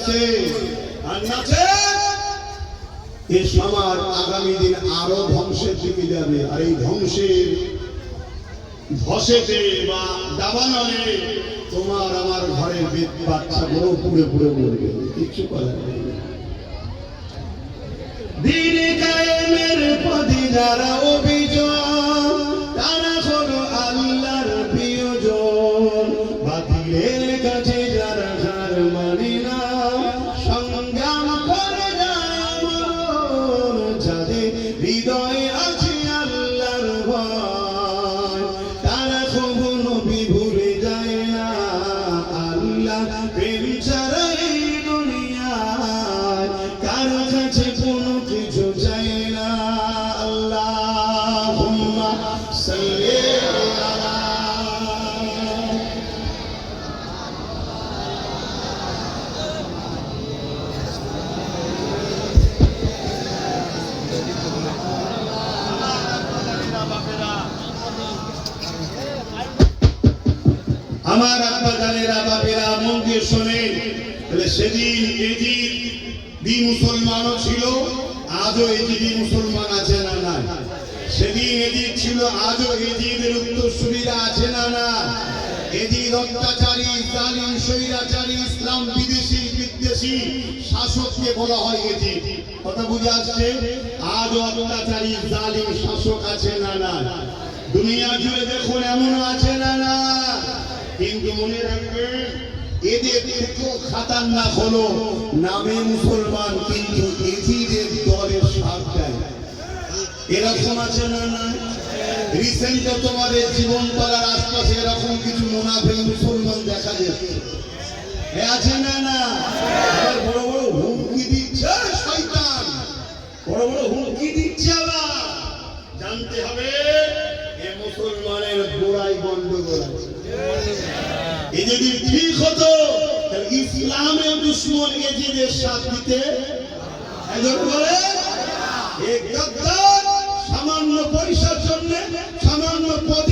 যাচ্ছে আর নাচে, এই সমাজ আগামী দিন আরো ধ্বংসের দিকে যাবে। আর এই ধ্বংসের ধসেতে বা দাবানলে তোমার আমার ঘরের বাচ্চাগুলো পুড়ে পুড়ে মরবে, কিছু করার নেই। দিন কায়েমের পথে যারা অভিযোগ, তারা হলো আল্লাহর প্রিয়জন। বাতিলের কাছে যারা হার মানে না, সংগ্রাম করে যায় মরণ। যাদের হৃদয়ে আছে আল্লাহর ভয়, তারা কখনো নবী ভুলে যায় না। আল্লাহ প্রেম ছাড়া এই দুনিয়ায় কারো কাছে কোনো কিছু চাই না। আল্লাহুম্মা সাল্লি আলা। আমার আব্বা জানেরা বাপেরা মন দিয়ে শোনেন, তাহলে সেদিন এজিদ বি মুসলমানও ছিল, আজও এজিদি মুসলমান আছে না না? সেদিন এজিদ ছিল, আজও এজিদের উত্তরসূরিরা আছে না না? এজিদ অত্যাচারী, জালিম, স্বৈরাচারী, ইসলাম বিদেশি বিদ্বেষী শাসককে বলা হয় এজিদ। কথা বুঝে আসছে? আজও অত্যাচারী, জালিম শাসক আছে না না? দুনিয়া জুড়ে দেখুন এমন আছে না না? কিন্তু মনে রাখবেন, এদের থেকেও খাতারনাক হলো নামে মুসলমান কিন্তু এজিদের দলের সাথ দেয়। এরকম আছে না না? রিসেন্ট তোমাদের জীবনপাড়ার আশপাশে এরকম কিছু মুনাফিক মুসলমান দেখা যাচ্ছে, আছে না না? আবার বড় বড় হুমকি দিচ্ছে শয়তান, বড় বড় হুমকি দিচ্ছে। আবার জানতে হবে এ মুসলমানের গোড়ায় গন্ডগোল আছে। এ যদি ঠিক হতো তাহলে ইসলামের দুশ্মন এজিদের সাথ দিতে বলে সামান্য পয়সার জন্য, সামান্য পদ